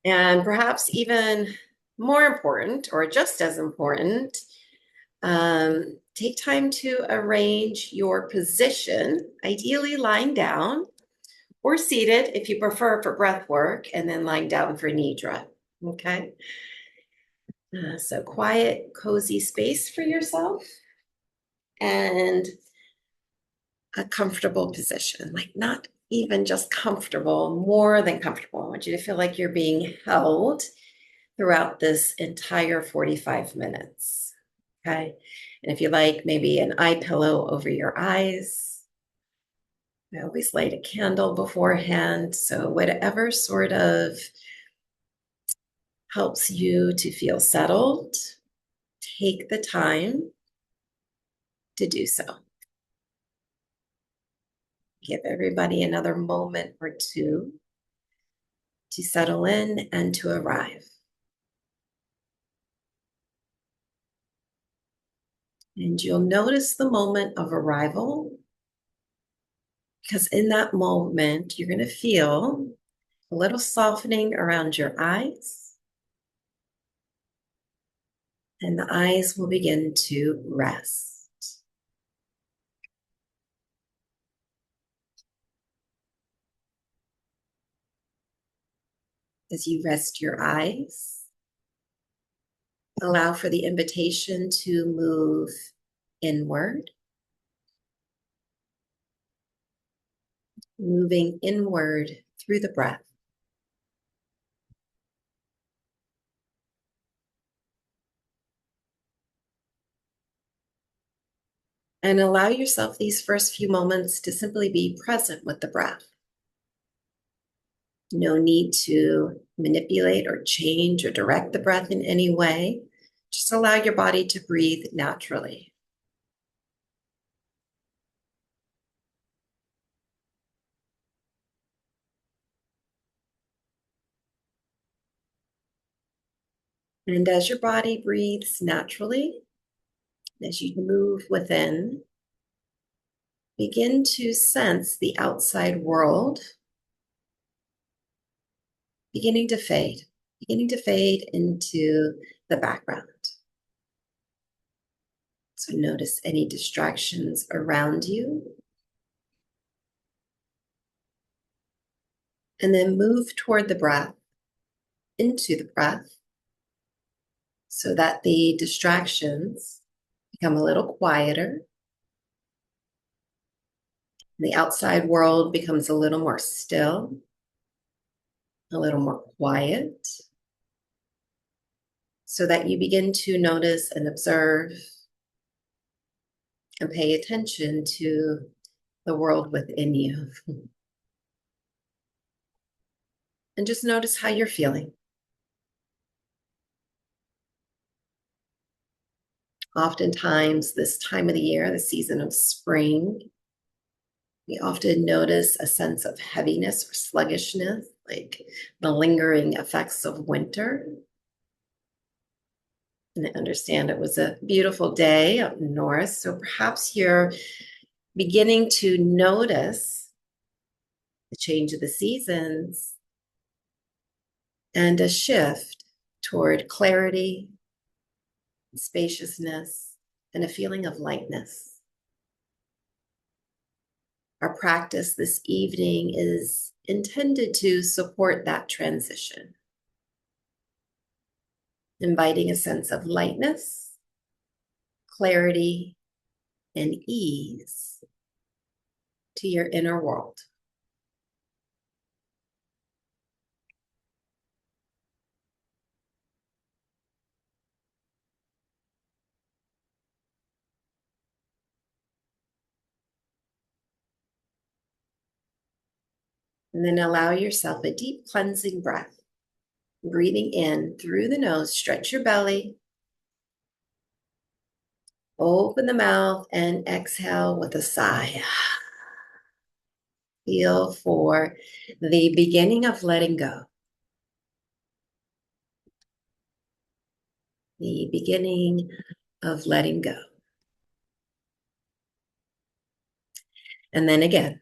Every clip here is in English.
And perhaps even more important, or just as important, take time to arrange your position, ideally lying down or seated if you prefer for breath work, and then lying down for Nidra. Okay. So quiet, cozy space for yourself and a comfortable position, like not even just comfortable, more than comfortable. I want you to feel like you're being held throughout this entire 45 minutes. Okay. And if you like, maybe an eye pillow over your eyes. I always light a candle beforehand. So, whatever sort of helps you to feel settled, take the time to do so. Give everybody another moment or two to settle in and to arrive. And you'll notice the moment of arrival because in that moment, you're going to feel a little softening around your eyes, and the eyes will begin to rest. As you rest your eyes, allow for the invitation to move inward, moving inward through the breath. And allow yourself these first few moments to simply be present with the breath. No need to manipulate or change or direct the breath in any way. Just allow your body to breathe naturally. And as your body breathes naturally, as you move within, begin to sense the outside world beginning to fade into the background. So notice any distractions around you. And then move toward the breath, into the breath, so that the distractions become a little quieter. The outside world becomes a little more still, a little more quiet, so that you begin to notice and observe and pay attention to the world within you. And just notice how you're feeling. Oftentimes, this time of the year, the season of spring, we often notice a sense of heaviness or sluggishness, like the lingering effects of winter. And I understand it was a beautiful day up north, so perhaps you're beginning to notice the change of the seasons and a shift toward clarity, spaciousness, and a feeling of lightness. Our practice this evening is intended to support that transition, inviting a sense of lightness, clarity, and ease to your inner world. And then allow yourself a deep cleansing breath. Breathing in through the nose, stretch your belly, open the mouth, and exhale with a sigh. Feel for the beginning of letting go. The beginning of letting go. And then again,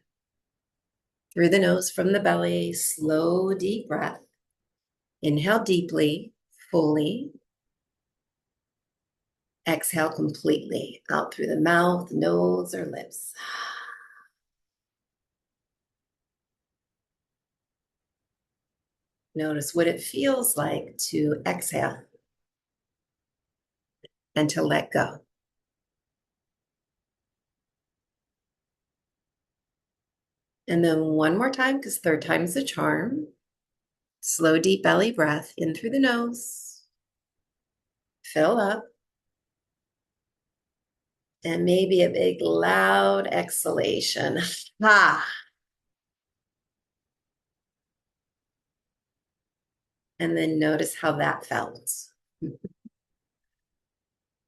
through the nose from the belly, slow, deep breath. Inhale deeply, fully. Exhale completely out through the mouth, nose, or lips. Notice what it feels like to exhale and to let go. And then one more time, because third time's a charm. Slow, deep belly breath in through the nose. Fill up. And maybe a big loud exhalation. Ah. And then notice how that felt.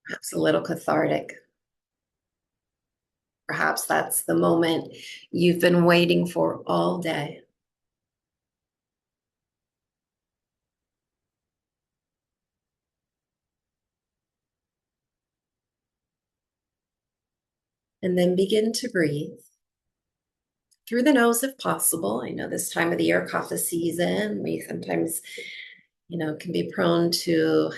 Perhaps a little cathartic. Perhaps that's the moment you've been waiting for all day. And then begin to breathe through the nose if possible. I know this time of the year, cough season, we sometimes, can be prone to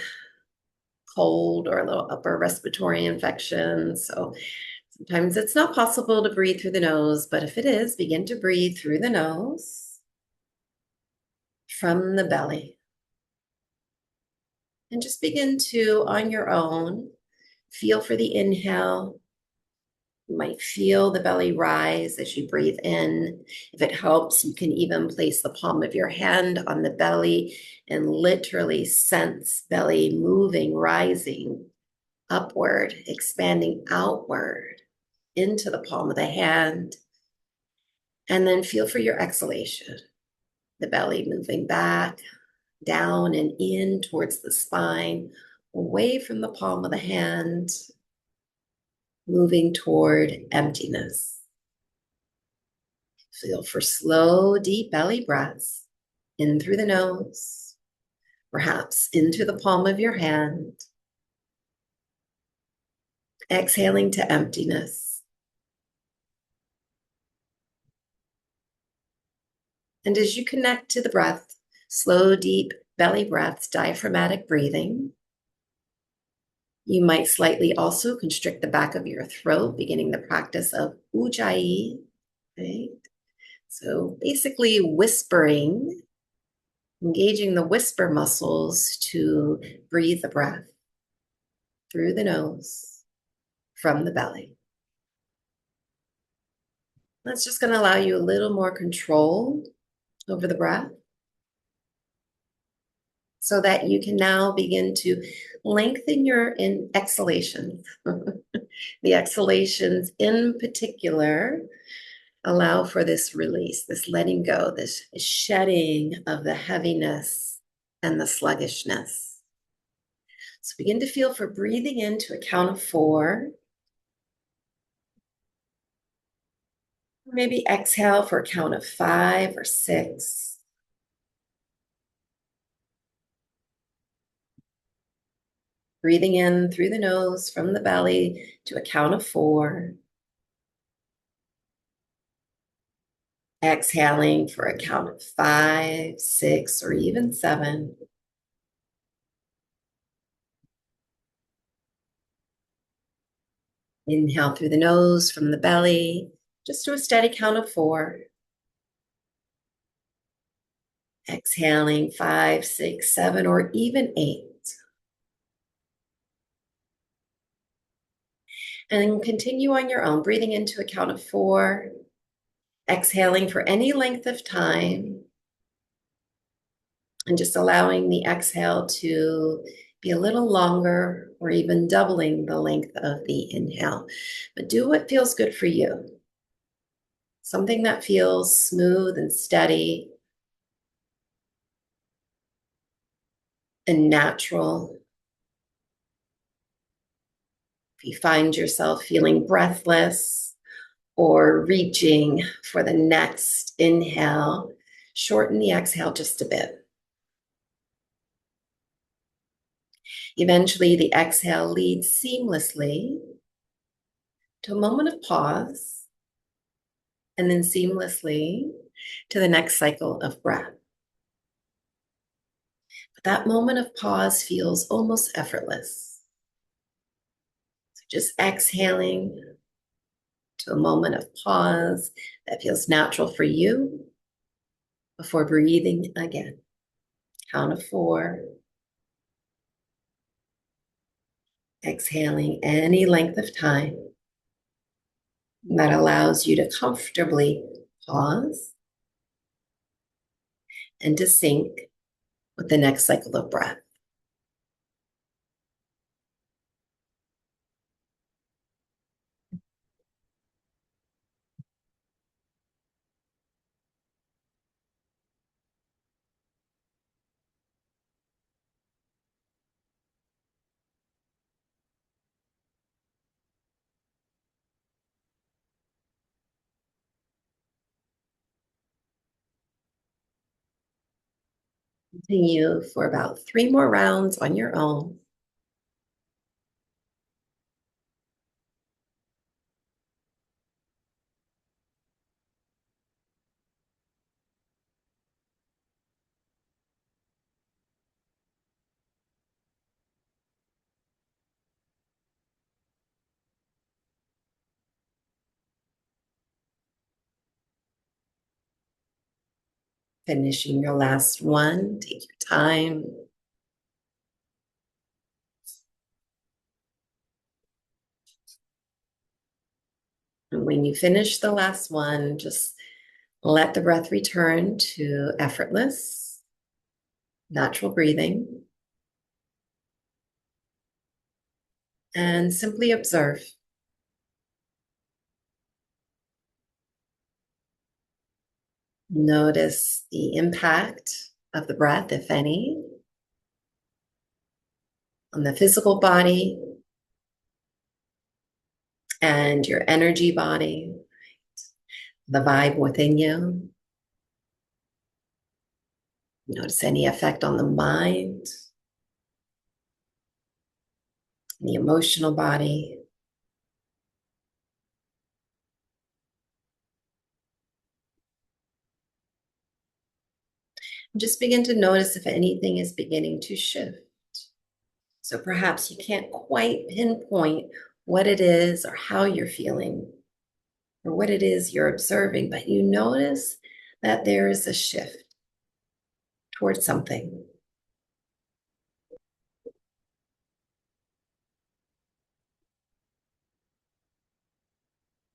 cold or a little upper respiratory infection. So sometimes it's not possible to breathe through the nose, but if it is, begin to breathe through the nose from the belly. And just begin to, on your own, feel for the inhale. You might feel the belly rise as you breathe in. If it helps, you can even place the palm of your hand on the belly and literally sense belly moving, rising upward, expanding outward into the palm of the hand. And then feel for your exhalation, the belly moving back, down and in towards the spine, away from the palm of the hand, moving toward emptiness. Feel for slow, deep belly breaths in through the nose, perhaps into the palm of your hand, exhaling to emptiness. And as you connect to the breath, slow, deep belly breaths, diaphragmatic breathing, you might slightly also constrict the back of your throat, beginning the practice of ujjayi, right? So basically whispering, engaging the whisper muscles to breathe the breath through the nose from the belly. That's just going to allow you a little more control over the breath so that you can now begin to lengthen your exhalations. The exhalations in particular allow for this release, this letting go, this shedding of the heaviness and the sluggishness. So begin to feel for breathing into a count of 4. Maybe exhale for a count of 5 or 6. Breathing in through the nose from the belly to a count of 4. Exhaling for a count of 5, 6, or even 7. Inhale through the nose from the belly, just to a steady count of 4. Exhaling 5, 6, 7, or even 8. And then continue on your own, breathing into a count of 4, exhaling for any length of time, and just allowing the exhale to be a little longer or even doubling the length of the inhale. But do what feels good for you. Something that feels smooth and steady and natural. If you find yourself feeling breathless or reaching for the next inhale, shorten the exhale just a bit. Eventually, the exhale leads seamlessly to a moment of pause, and then seamlessly to the next cycle of breath. That moment of pause feels almost effortless. So just exhaling to a moment of pause that feels natural for you before breathing again. Count of 4. Exhaling any length of time that allows you to comfortably pause and to sync with the next cycle of breath. Continue for about 3 more rounds on your own. Finishing your last one, take your time. And when you finish the last one, just let the breath return to effortless, natural breathing, and simply observe. Notice the impact of the breath, if any, on the physical body and your energy body, the vibe within you. Notice any effect on the mind, the emotional body. Just begin to notice if anything is beginning to shift. So perhaps you can't quite pinpoint what it is or how you're feeling or what it is you're observing, but you notice that there is a shift towards something.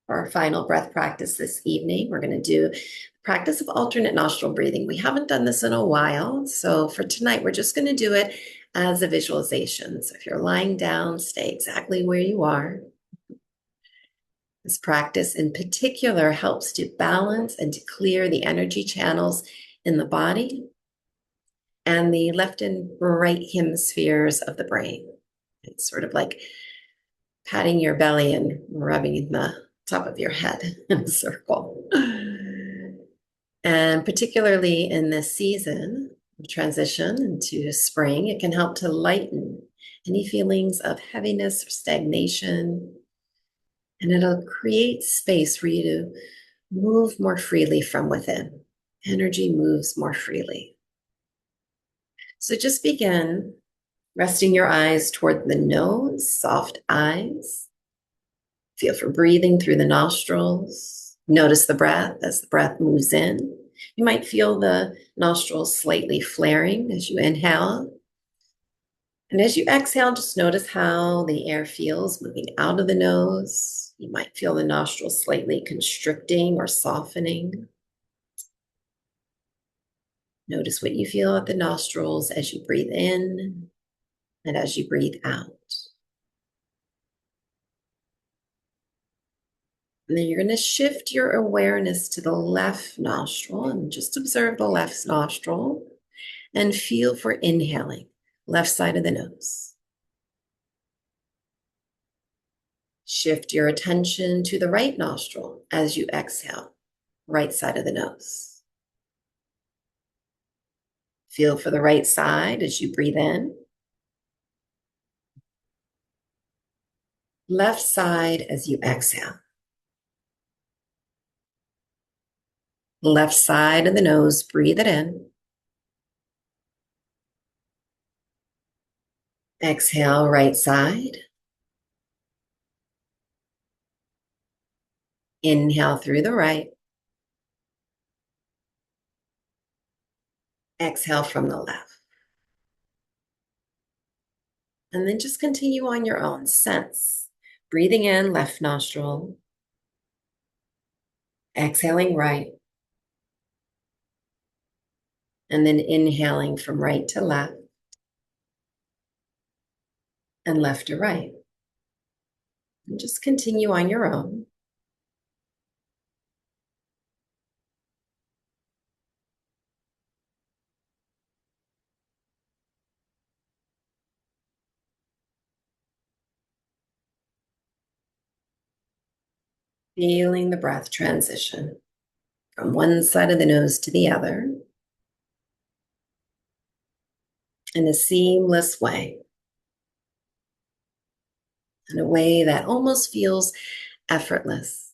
For our final breath practice this evening, we're going to do the practice of alternate nostril breathing. We haven't done this in a while, so for tonight, we're just going to do it as a visualization. So if you're lying down, stay exactly where you are. This practice in particular helps to balance and to clear the energy channels in the body and the left and right hemispheres of the brain. It's sort of like patting your belly and rubbing the top of your head in a circle. And particularly in this season of transition into spring, it can help to lighten any feelings of heaviness or stagnation. And it'll create space for you to move more freely from within. Energy moves more freely. So just begin resting your eyes toward the nose, soft eyes. Feel for breathing through the nostrils. Notice the breath as the breath moves in. You might feel the nostrils slightly flaring as you inhale. And as you exhale, just notice how the air feels moving out of the nose. You might feel the nostrils slightly constricting or softening. Notice what you feel at the nostrils as you breathe in and as you breathe out. And then you're going to shift your awareness to the left nostril and just observe the left nostril and feel for inhaling, left side of the nose. Shift your attention to the right nostril as you exhale, right side of the nose. Feel for the right side as you breathe in. Left side as you exhale. Left side of the nose, breathe it in. Exhale, right side. Inhale through the right. Exhale from the left. And then just continue on your own. Sense. Breathing in, left nostril. Exhaling right. And then inhaling from right to left and left to right. And just continue on your own. Feeling the breath transition from one side of the nose to the other in a seamless way, in a way that almost feels effortless.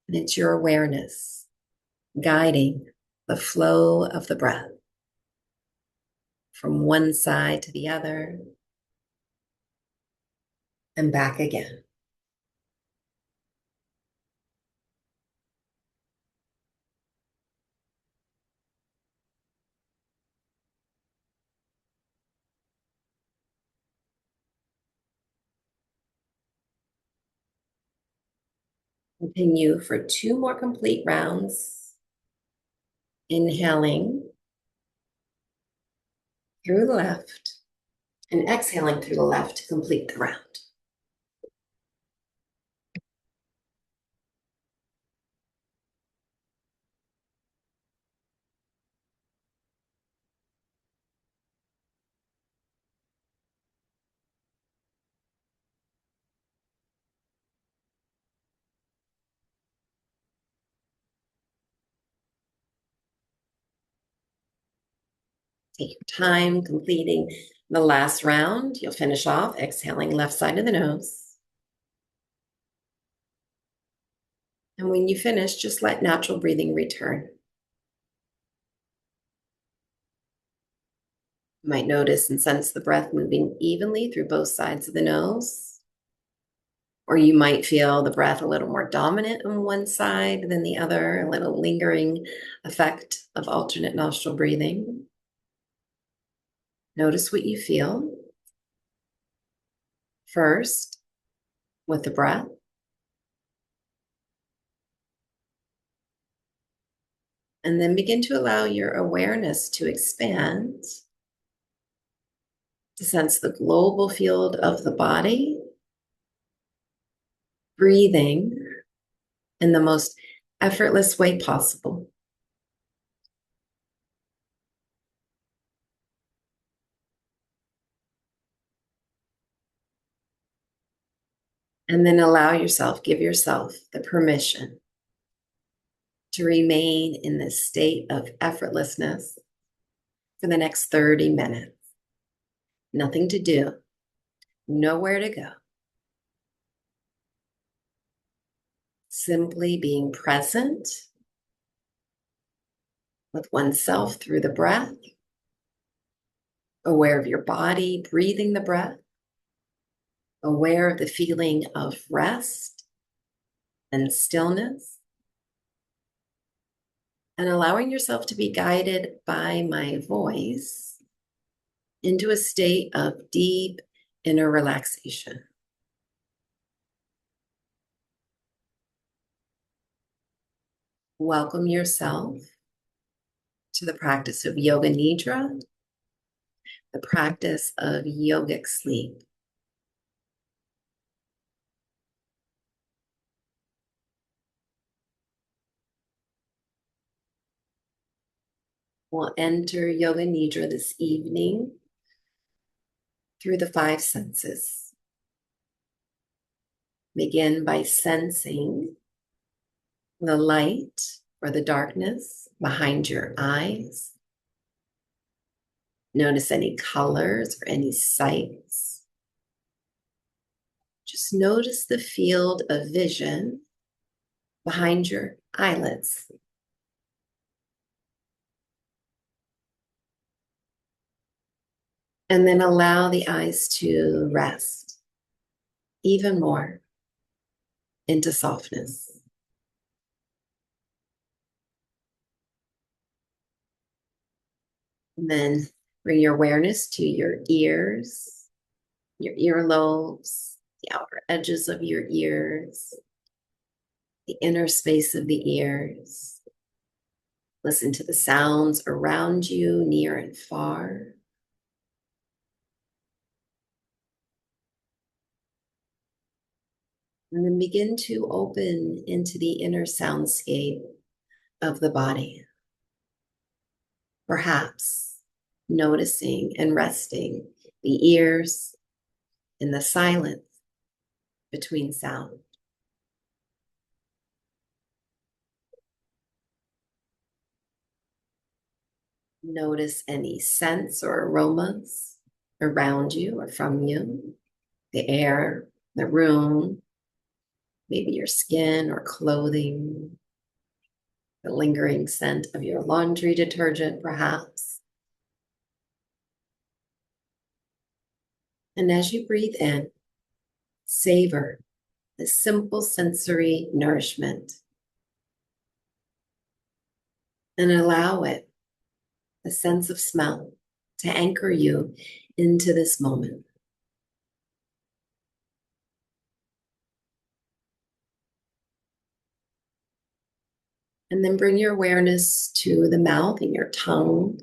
And it's your awareness guiding the flow of the breath from one side to the other and back again. Continue for 2 more complete rounds. Inhaling through the left and exhaling through the left to complete the round. Take your time completing the last round. You'll finish off exhaling left side of the nose. And when you finish, just let natural breathing return. You might notice and sense the breath moving evenly through both sides of the nose. Or you might feel the breath a little more dominant on one side than the other, a little lingering effect of alternate nostril breathing. Notice what you feel first with the breath. And then begin to allow your awareness to expand, to sense the global field of the body, breathing in the most effortless way possible. And then give yourself the permission to remain in this state of effortlessness for the next 30 minutes. Nothing to do, nowhere to go. Simply being present with oneself through the breath, aware of your body, breathing the breath, aware of the feeling of rest and stillness, and allowing yourself to be guided by my voice into a state of deep inner relaxation. Welcome yourself to the practice of Yoga Nidra, the practice of yogic sleep. We'll enter Yoga Nidra this evening through the 5 senses. Begin by sensing the light or the darkness behind your eyes. Notice any colors or any sights. Just notice the field of vision behind your eyelids. And then allow the eyes to rest even more into softness. And then bring your awareness to your ears, your earlobes, the outer edges of your ears, the inner space of the ears. Listen to the sounds around you, near and far. And then begin to open into the inner soundscape of the body. Perhaps noticing and resting the ears in the silence between sound. Notice any scents or aromas around you or from you, the air, the room, maybe your skin or clothing, the lingering scent of your laundry detergent, perhaps. And as you breathe in, savor the simple sensory nourishment and allow it, the sense of smell, to anchor you into this moment. And then bring your awareness to the mouth and your tongue.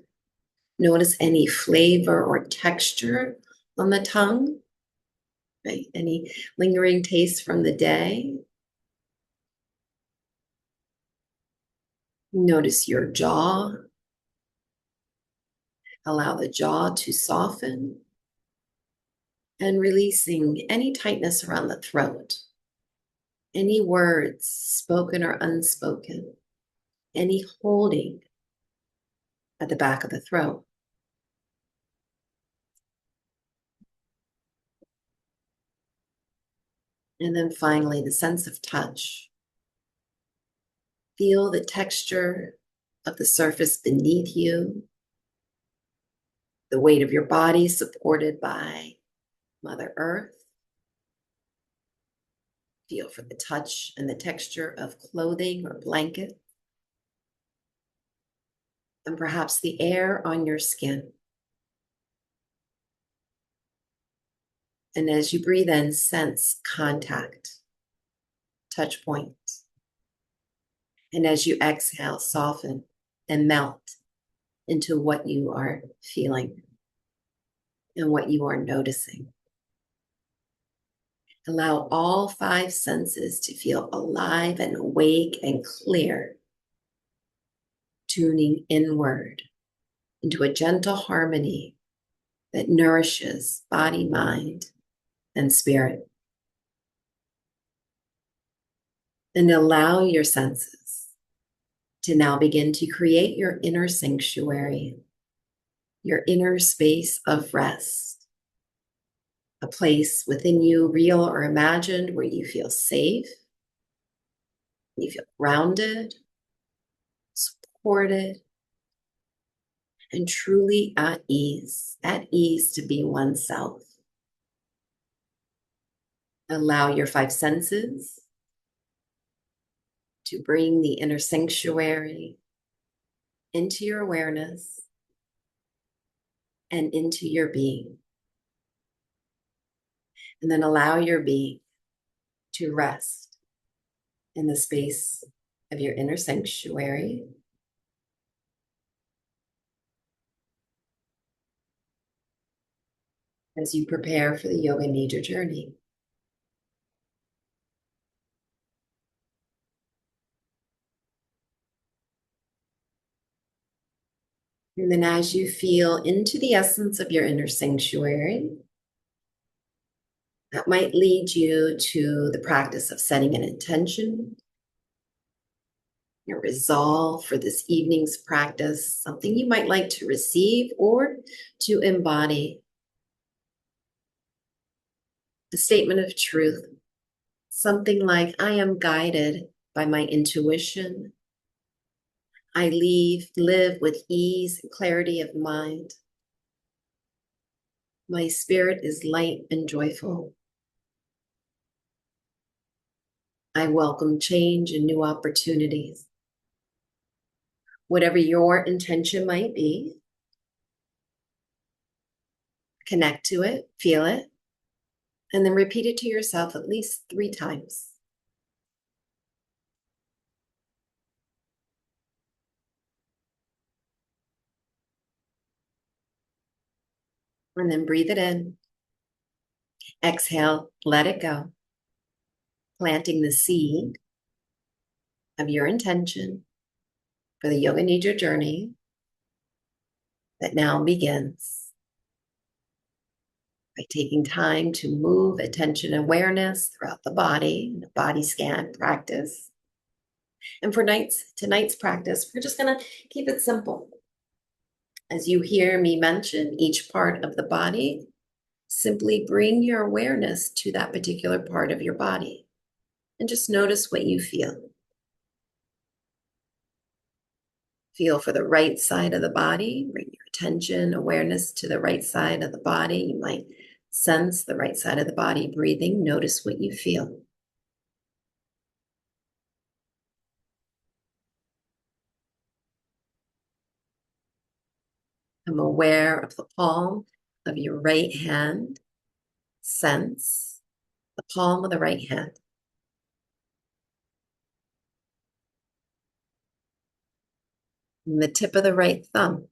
Notice any flavor or texture on the tongue, right? Any lingering taste from the day. Notice your jaw. Allow the jaw to soften and releasing any tightness around the throat. Any words, spoken or unspoken, any holding at the back of the throat. And then finally, the sense of touch. Feel the texture of the surface beneath you, the weight of your body supported by Mother Earth. Feel for the touch and the texture of clothing or blanket, and perhaps the air on your skin. And as you breathe in, sense contact, touch points. And as you exhale, soften and melt into what you are feeling and what you are noticing. Allow all 5 senses to feel alive and awake and clear, tuning inward into a gentle harmony that nourishes body, mind, and spirit. And allow your senses to now begin to create your inner sanctuary, your inner space of rest, a place within you, real or imagined, where you feel safe, you feel grounded, supported, and truly at ease to be oneself. Allow your 5 senses to bring the inner sanctuary into your awareness and into your being. And then allow your being to rest in the space of your inner sanctuary. As you prepare for the Yoga Nidra journey. And then as you feel into the essence of your inner sanctuary, that might lead you to the practice of setting an intention, your resolve for this evening's practice, something you might like to receive or to embody. A statement of truth, something like, I am guided by my intuition. I live with ease and clarity of mind. My spirit is light and joyful. I welcome change and new opportunities. Whatever your intention might be, connect to it, feel it, and then repeat it to yourself at least 3 times. And then breathe it in. Exhale, let it go. Planting the seed of your intention for the Yoga Nidra journey that now begins by taking time to move attention awareness throughout the body in a body scan practice. And for tonight's practice, we're just going to keep it simple. As you hear me mention each part of the body, simply bring your awareness to that particular part of your body and just notice what you feel. Feel for the right side of the body. Bring your attention, awareness to the right side of the body. You might sense the right side of the body breathing. Notice what you feel. I'm aware of the palm of your right hand. Sense the palm of the right hand. And the tip of the right thumb.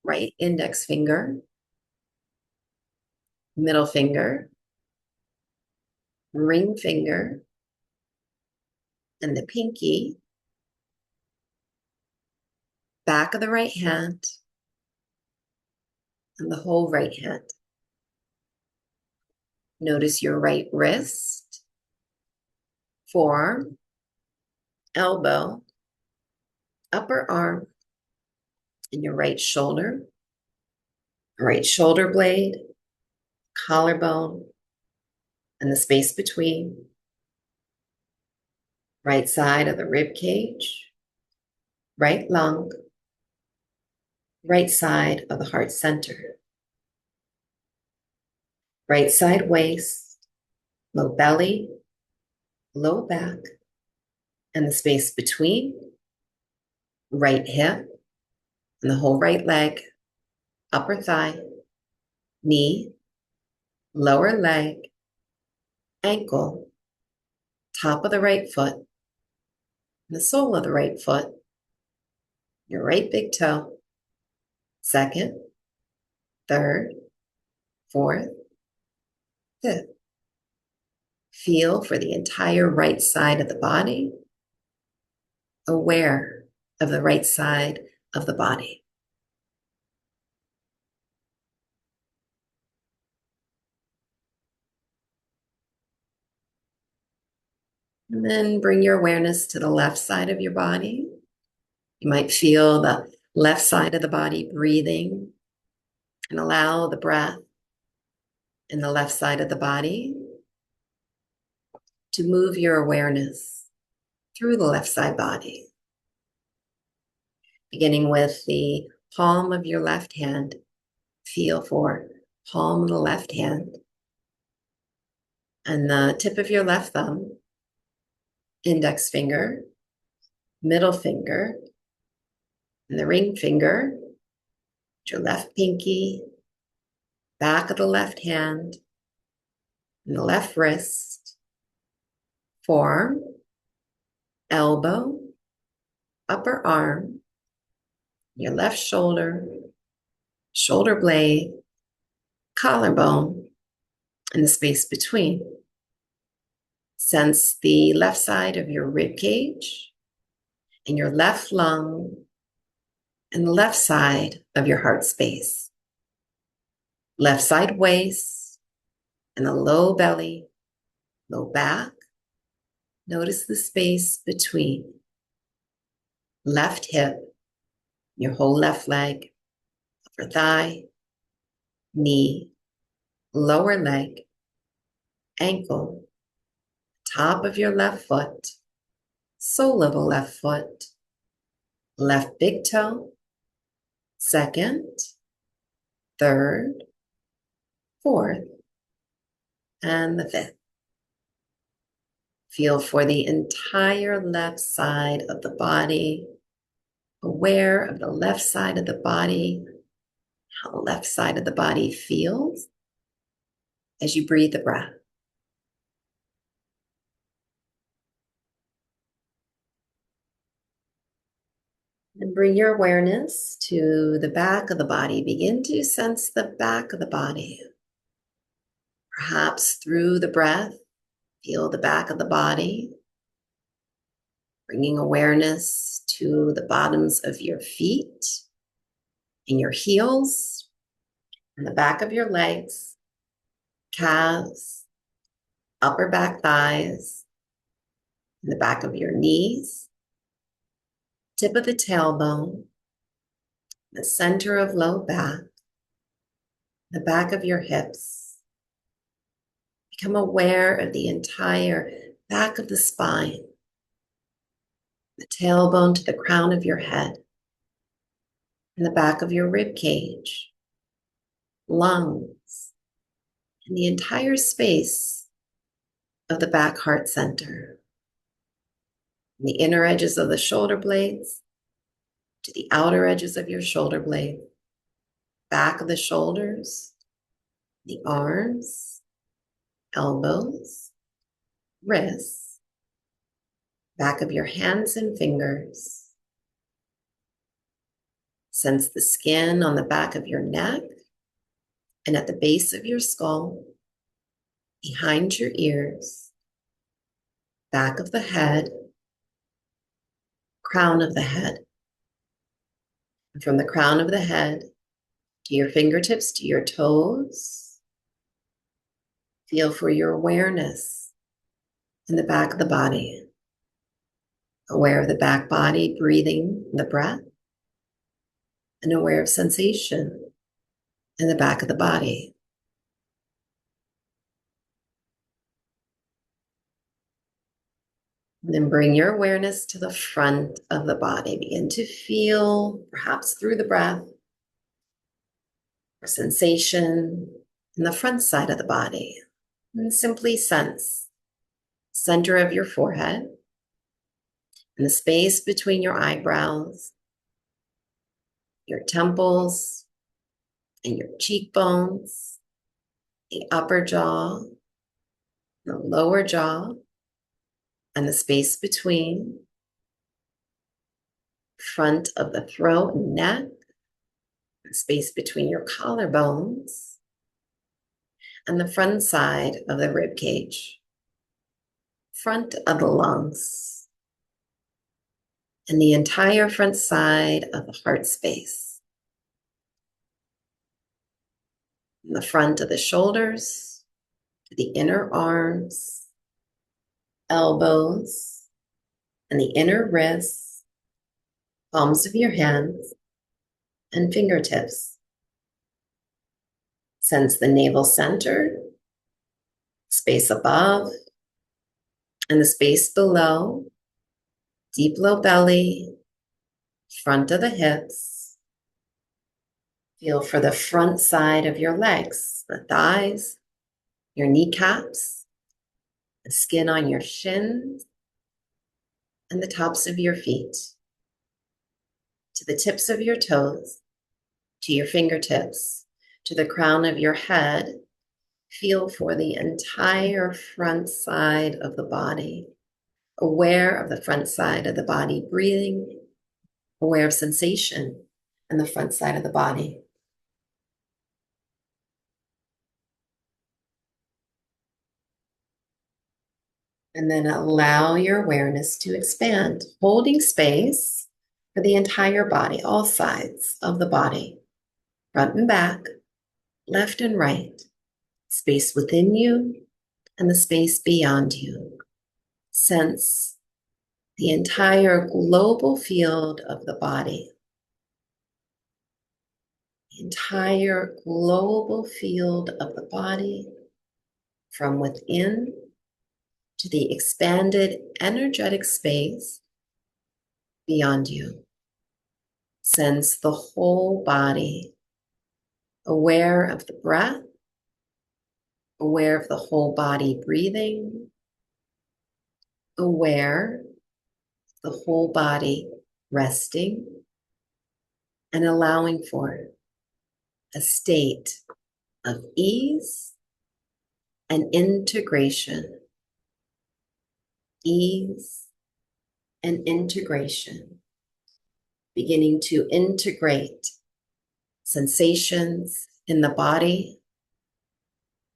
Right index finger. Middle finger. Ring finger. And the pinky. Back of the right hand. And the whole right hand. Notice your right wrist, forearm, elbow, upper arm, and your right shoulder blade, collarbone, and the space between, right side of the rib cage, right lung, right side of the heart center, right side waist, low belly, low back, and the space between, right hip, and the whole right leg, upper thigh, knee, lower leg, ankle, top of the right foot, and the sole of the right foot, your right big toe, second, third, fourth, fifth. Feel for the entire right side of the body, aware of the right side of the body. And then bring your awareness to the left side of your body. You might feel the left side of the body breathing, and allow the breath in the left side of the body to move your awareness through the left side body. Beginning with the palm of your left hand, feel for palm of the left hand and the tip of your left thumb, index finger, middle finger, and the ring finger, your left pinky, back of the left hand, and the left wrist, forearm, elbow, upper arm, your left shoulder, shoulder blade, collarbone, and the space between. Sense the left side of your rib cage and your left lung and the left side of your heart space. Left side waist and the low belly, low back. Notice the space between. Left hip, your whole left leg, upper thigh, knee, lower leg, ankle, top of your left foot, sole of the left foot, left big toe, second, third, fourth, and the fifth. Feel for the entire left side of the body, aware of the left side of the body, how the left side of the body feels as you breathe the breath. And bring your awareness to the back of the body. Begin to sense the back of the body. Perhaps through the breath, feel the back of the body, bringing awareness to the bottoms of your feet and your heels and the back of your legs, calves, upper back thighs, and the back of your knees, tip of the tailbone, the center of low back, the back of your hips. Become aware of the entire back of the spine, the tailbone to the crown of your head, and the back of your rib cage, lungs, and the entire space of the back heart center, and the inner edges of the shoulder blades to the outer edges of your shoulder blade, back of the shoulders, the arms, elbows, wrists, back of your hands and fingers. Sense the skin on the back of your neck and at the base of your skull, behind your ears, back of the head, crown of the head. And from the crown of the head to your fingertips to your toes, feel for your awareness in the back of the body. Aware of the back body, breathing the breath, and aware of sensation in the back of the body. And then bring your awareness to the front of the body. Begin to feel, perhaps through the breath, or sensation in the front side of the body. And simply sense center of your forehead and the space between your eyebrows, your temples, and your cheekbones, the upper jaw, the lower jaw, and the space between, front of the throat and neck, the space between your collarbones, and the front side of the rib cage, front of the lungs, and the entire front side of the heart space, and the front of the shoulders, to the inner arms, elbows, and the inner wrists, palms of your hands, and fingertips. Sense the navel center, space above, and the space below, deep low belly, front of the hips. Feel for the front side of your legs, the thighs, your kneecaps, the skin on your shins, and the tops of your feet, to the tips of your toes, to your fingertips, to the crown of your head. Feel for the entire front side of the body, aware of the front side of the body, breathing, aware of sensation in the front side of the body. And then allow your awareness to expand, holding space for the entire body, all sides of the body, front and back, left and right, space within you and the space beyond you. Sense the entire global field of the body, the entire global field of the body from within to the expanded energetic space beyond you. Sense the whole body, aware of the breath, aware of the whole body breathing, aware of the whole body resting, and allowing for a state of ease and integration. Ease and integration. Beginning to integrate sensations in the body.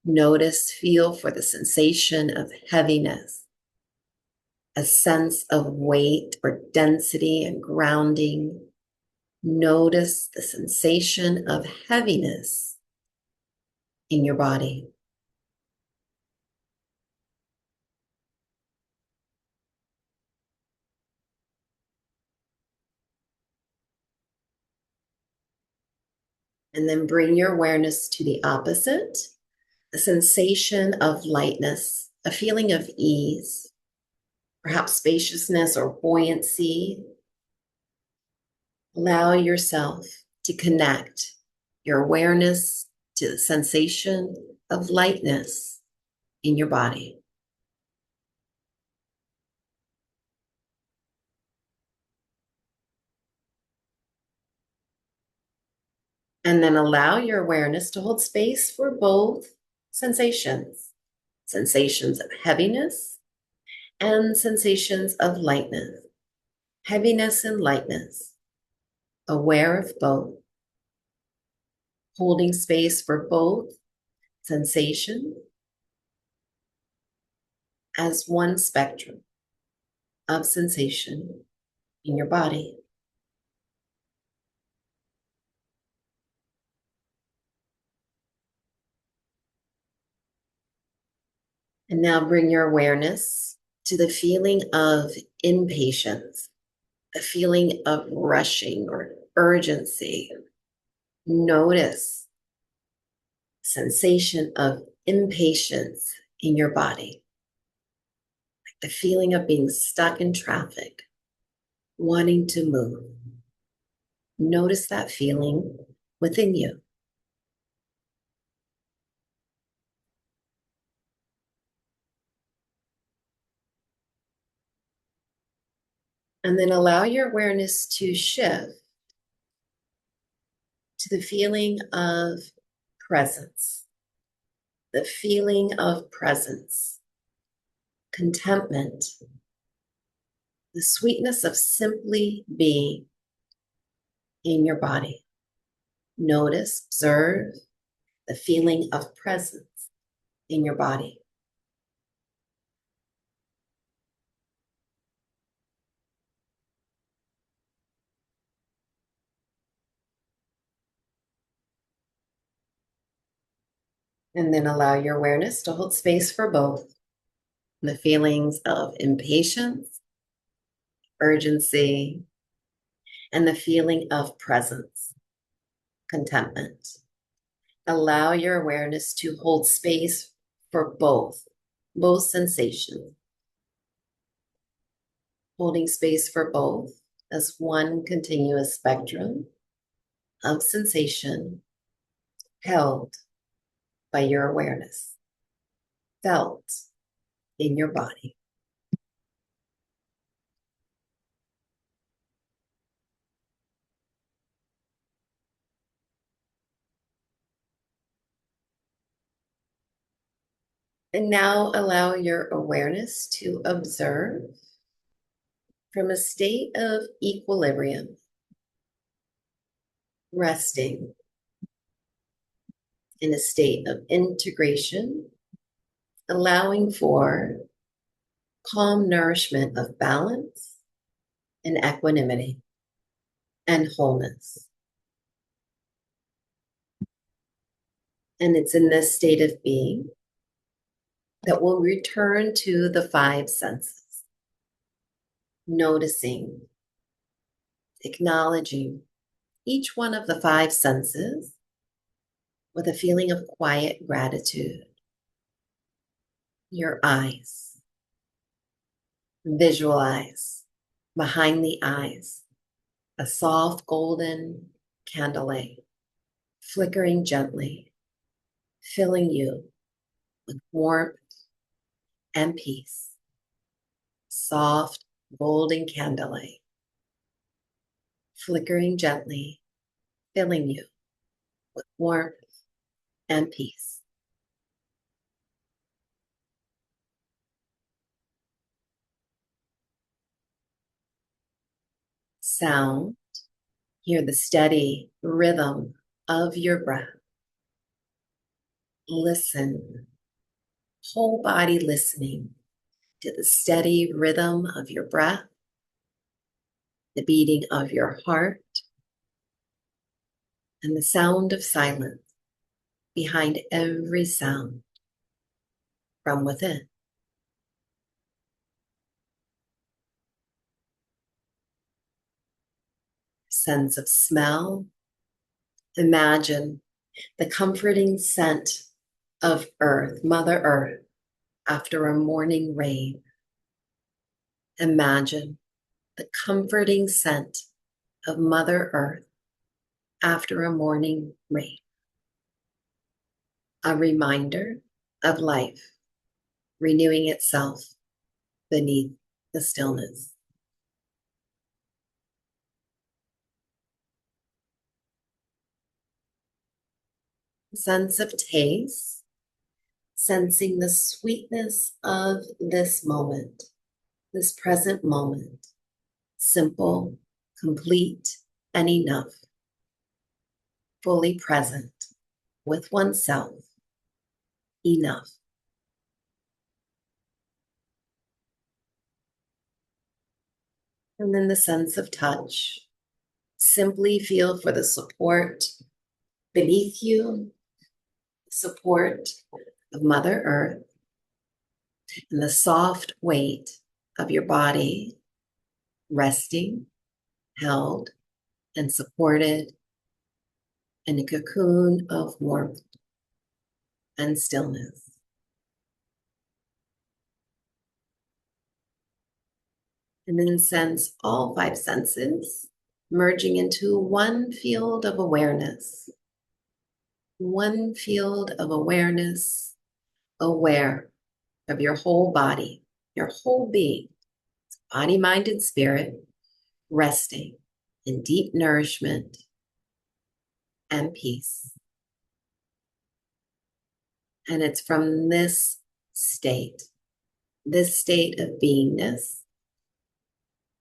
Notice, feel for the sensation of heaviness, a sense of weight or density and grounding. Notice the sensation of heaviness in your body. And then bring your awareness to the opposite, a sensation of lightness, a feeling of ease, perhaps spaciousness or buoyancy. Allow yourself to connect your awareness to the sensation of lightness in your body. And then allow your awareness to hold space for both sensations, sensations of heaviness and sensations of lightness, heaviness and lightness, aware of both, holding space for both sensation as one spectrum of sensation in your body. And now bring your awareness to the feeling of impatience, the feeling of rushing or urgency. Notice sensation of impatience in your body, like the feeling of being stuck in traffic, wanting to move. Notice that feeling within you. And then allow your awareness to shift to the feeling of presence, the feeling of presence, contentment, the sweetness of simply being in your body. Notice, observe the feeling of presence in your body. And then allow your awareness to hold space for both the feelings of impatience, urgency, and the feeling of presence, contentment. Allow your awareness to hold space for both sensations, holding space for both as one continuous spectrum of sensation held by your awareness, felt in your body. And now allow your awareness to observe from a state of equilibrium, resting in a state of integration, allowing for calm nourishment of balance and equanimity and wholeness. And it's in this state of being that we'll return to the five senses, noticing, acknowledging each one of the five senses with a feeling of quiet gratitude. Your eyes, visualize behind the eyes a soft golden candle light, flickering gently, filling you with warmth and peace. Soft golden candlelight, flickering gently, filling you with warmth and peace. Sound, hear the steady rhythm of your breath. Listen, whole body listening to the steady rhythm of your breath, the beating of your heart, and the sound of silence behind every sound from within. Sense of smell. Imagine the comforting scent of earth, Mother Earth, after a morning rain. Imagine the comforting scent of Mother Earth after a morning rain. A reminder of life renewing itself beneath the stillness. Sense of taste, sensing the sweetness of this moment, this present moment, simple, complete, and enough, fully present with oneself, enough. And then the sense of touch. Simply feel for the support beneath you, support of Mother Earth, and the soft weight of your body resting, held, and supported in a cocoon of warmth and stillness. And then sense all five senses merging into one field of awareness. One field of awareness, aware of your whole body, your whole being, body, mind, and spirit, resting in deep nourishment and peace. And it's from this state of beingness,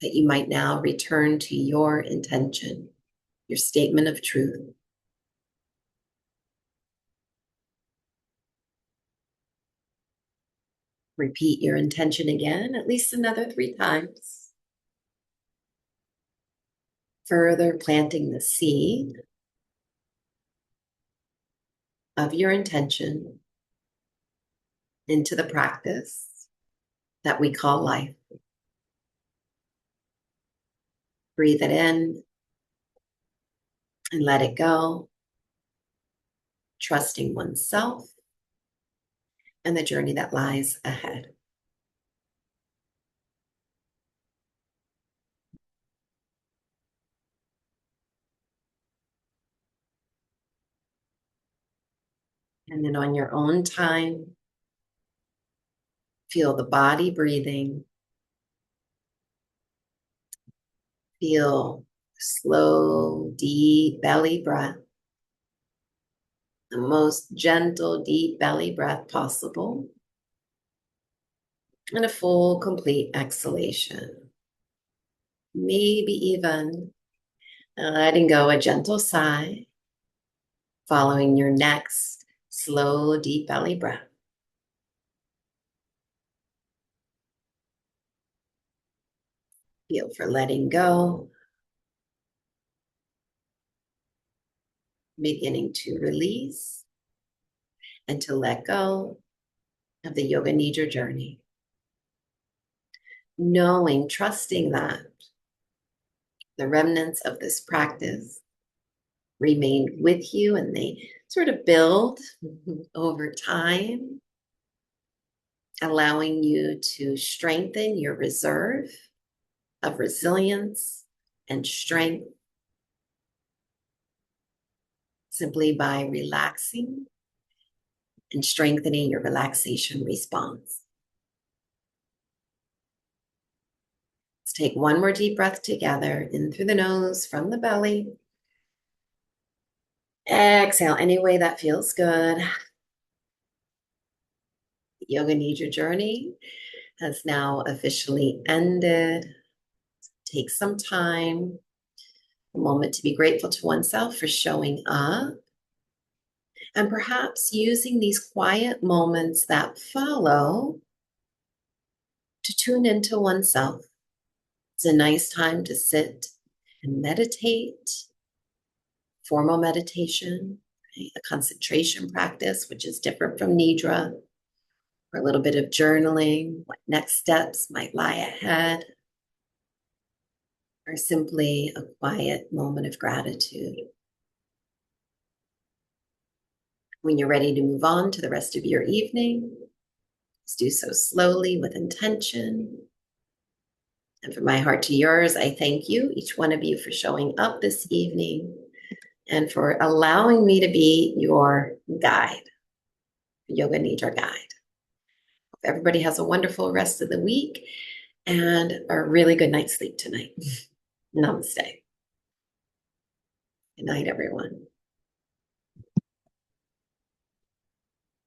that you might now return to your intention, your statement of truth. Repeat your intention again, at least another 3 times. Further planting the seed of your intention into the practice that we call life. Breathe it in and let it go, trusting oneself and the journey that lies ahead. And then on your own time, feel the body breathing. Feel slow, deep belly breath. The most gentle, deep belly breath possible. And a full, complete exhalation. Maybe even letting go a gentle sigh, following your next slow, deep belly breath. Feel for letting go, beginning to release and to let go of the Yoga Nidra journey. Knowing, trusting that the remnants of this practice remain with you and they sort of build over time, allowing you to strengthen your reserve of resilience and strength. simply by relaxing and strengthening your relaxation response. Let's take one more deep breath together, in through the nose, from the belly. Exhale any way that feels good. The Yoga Nidra journey has now officially ended. Take some time, a moment to be grateful to oneself for showing up, and perhaps using these quiet moments that follow to tune into oneself. It's a nice time to sit and meditate, formal meditation, right? A concentration practice, which is different from Nidra, or a little bit of journaling, what next steps might lie ahead, or simply a quiet moment of gratitude. When you're ready to move on to the rest of your evening, just do so slowly with intention. And from my heart to yours, I thank you, each one of you, for showing up this evening and for allowing me to be your guide, Yoga Nidra guide. Hope everybody has a wonderful rest of the week and a really good night's sleep tonight. Namaste. Good night, everyone.